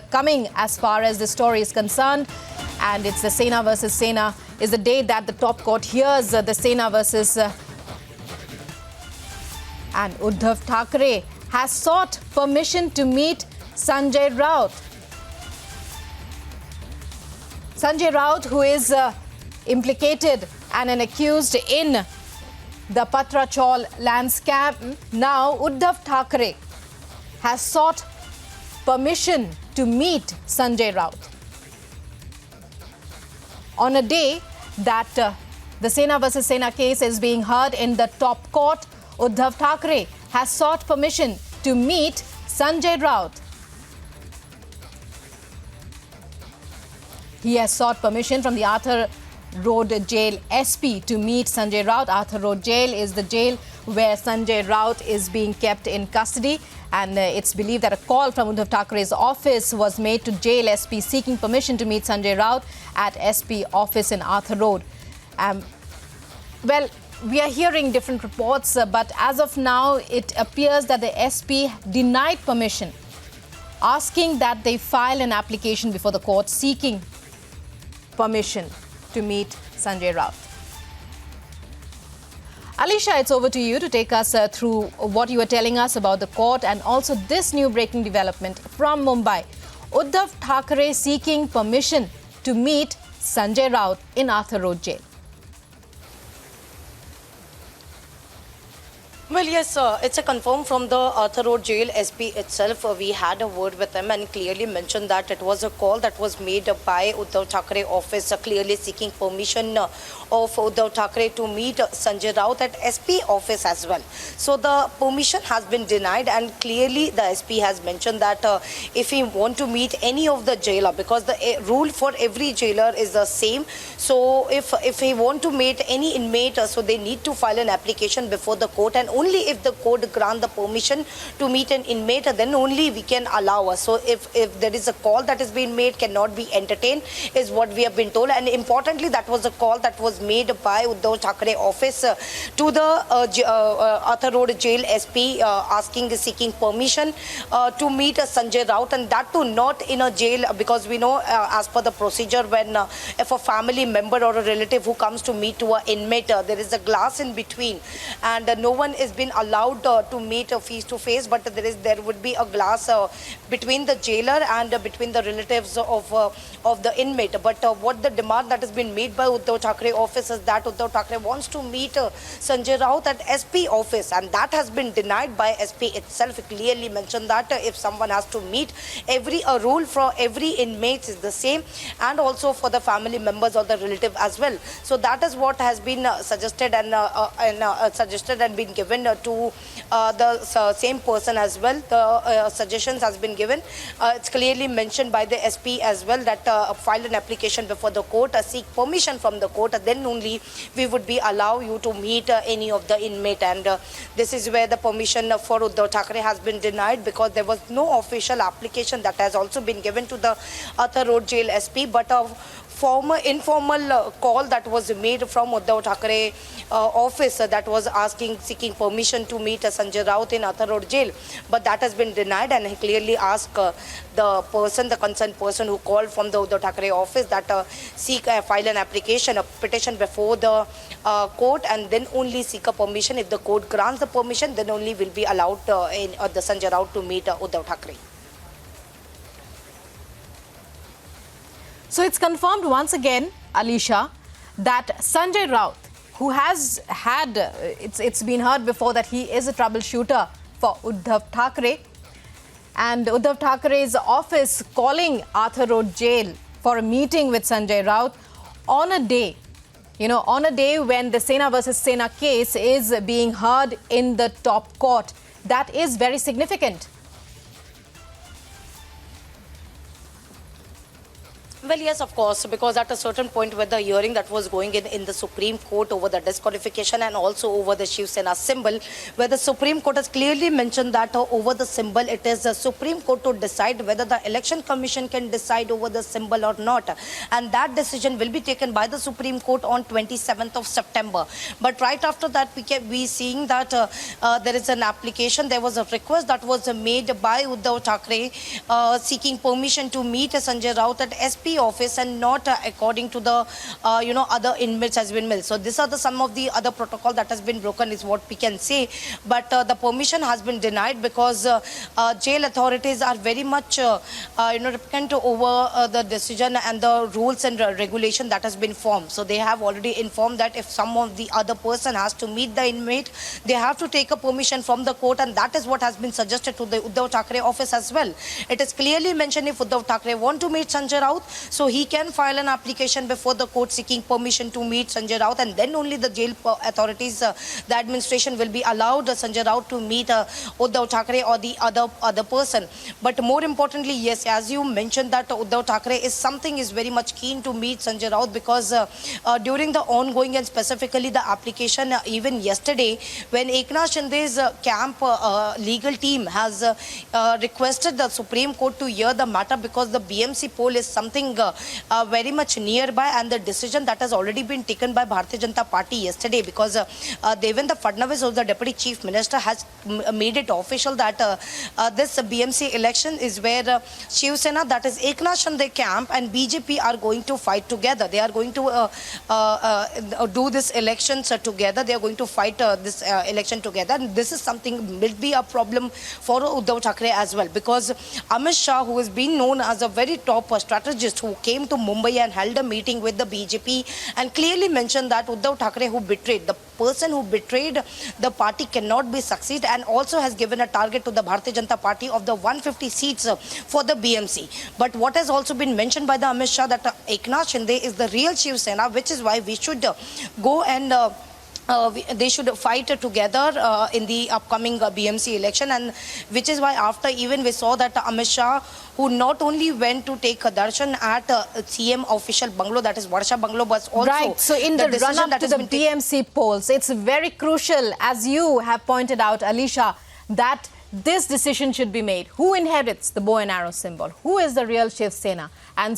coming as far as the story is concerned, and it's the Sena versus Sena is the day that the top court hears the Sena versus and Uddhav Thackeray has sought permission to meet Sanjay Raut. Sanjay Raut, who is implicated and an accused in the Patra Chaul land scam. Now Uddhav Thackeray has sought permission to meet Sanjay Raut. On a day that the Sena versus Sena case is being heard in the top court, Uddhav Thackeray has sought permission to meet Sanjay Raut. He has sought permission from the Arthur Road Jail SP to meet Sanjay Raut. Arthur Road Jail is the jail where Sanjay Raut is being kept in custody, and it's believed that a call from Uddhav Thackeray's office was made to Jail SP seeking permission to meet Sanjay Raut at SP office in Arthur Road. Well, we are hearing different reports, but as of now, it appears that the SP denied permission, asking that they file an application before the court seeking permission to meet Sanjay Raut. Alisha, it's over to you to take us through what you were telling us about the court and also this new breaking development from Mumbai. Uddhav Thackeray seeking permission to meet Sanjay Raut in Arthur Road Jail. Well, yes, it's a confirm from the Arthur Road Jail SP itself. We had a word with them and clearly mentioned that it was a call that was made by Uddhav Thackeray office, clearly seeking permission of Uddhav Thackeray to meet Sanjay Raut at SP office as well. So the permission has been denied, and clearly the SP has mentioned that if he want to meet any of the jailer, because the rule for every jailer is the same. So if he want to meet any inmate, so they need to file an application before the court, and only if the court grant the permission to meet an inmate, then only we can allow us. So if there is a call that is being made, cannot be entertained, is what we have been told. And importantly, that was a call that was made by Uddhav Thackeray office to the Arthur Road Jail SP seeking permission to meet Sanjay Raut, and that too not in a jail, because we know as per the procedure, when if a family member or a relative who comes to meet to an inmate, there is a glass in between, and no one is been allowed to meet face to face, but there would be a glass between the jailer and between the relatives of the inmate. But what the demand that has been made by Uddhav Thackeray office is that Uddhav Thackeray wants to meet Sanjay Raut at SP office, and that has been denied by SP itself. It clearly mentioned that if someone has to meet, a rule for every inmate is the same, and also for the family members or the relative as well. So that is what has been suggested and been given to the same person as well. The suggestions has been given. It's clearly mentioned by the SP as well that file an application before the court, seek permission from the court, then only we would be allow you to meet any of the inmate. And this is where the permission for Uddhav Thackeray has been denied, because there was no official application that has also been given to the Arthur Road Jail SP, but informal call that was made from Uddhav Thackeray office that was seeking permission to meet Sanjay Raut in Arthur Road Jail, but that has been denied. And he clearly asked the concerned person who called from the Uddhav Thackeray office that file an application, a petition before the court, and then only seek a permission. If the court grants the permission, then only will be allowed the Sanjay Raut to meet Uddhav Thackeray. So it's confirmed once again, Alisha, that Sanjay Raut, who has had, it's been heard before that he is a troubleshooter for Uddhav Thackeray, and Uddhav Thackeray's office calling Arthur Road Jail for a meeting with Sanjay Raut on a day, when the Sena versus Sena case is being heard in the top court. That is very significant. Well, yes, of course, because at a certain point where the hearing that was going in the Supreme Court over the disqualification and also over the Shiv Sena symbol, where the Supreme Court has clearly mentioned that over the symbol, it is the Supreme Court to decide whether the Election Commission can decide over the symbol or not. And that decision will be taken by the Supreme Court on 27th of September. But right after that, we seeing that there is an application, there was a request that was made by Uddhav Thackeray seeking permission to meet Sanjay Raut at SP office and not according to the other inmates has been made. So these are some of the other protocol that has been broken is what we can say. But the permission has been denied because jail authorities are very much reluctant over the decision and the rules and regulation that has been formed. So they have already informed that if some of the other person has to meet the inmate, they have to take a permission from the court, and that is what has been suggested to the Uddhav Thackeray office as well. It is clearly mentioned if Uddhav Thackeray want to meet Sanjay Raut, so he can file an application before the court seeking permission to meet Sanjay Raut, and then only the jail authorities, the administration will be allowed Sanjay Raut to meet Uddhav Thackeray or the other person. But more importantly, yes, as you mentioned that Uddhav Thackeray is very much keen to meet Sanjay Raut because during the ongoing and specifically the application, even yesterday when Eknath Shinde's camp legal team has requested the Supreme Court to hear the matter because the BMC poll is something very much nearby, and the decision that has already been taken by Bharatiya Janata Party yesterday, because Devendra Fadnavis, who is the Deputy Chief Minister, has made it official that this BMC election is where Shiv Sena, that is Eknath Shinde camp, and BJP are going to fight together. They are going to do this elections together. They are going to fight this election together. And this is something will be a problem for Uddhav Thackeray as well, because Amit Shah, who is being known as a very top strategist, who came to Mumbai and held a meeting with the BJP and clearly mentioned that Uddhav Thackeray, who betrayed, the person who betrayed the party cannot be succeed, and also has given a target to the Bharatiya Janata Party of the 150 seats for the BMC. But what has also been mentioned by the Amit Shah that Eknath Shinde is the real Shiv Sena, which is why we should go and they should fight together in the upcoming BMC election, and which is why after even we saw that Amit Shah, who not only went to take a darshan at CM official bungalow, that is Varsha bungalow, but also right. So in the run-up to the BMC polls, it's very crucial, as you have pointed out, Alisha, that this decision should be made. Who inherits the bow and arrow symbol? Who is the real Shiv Sena? And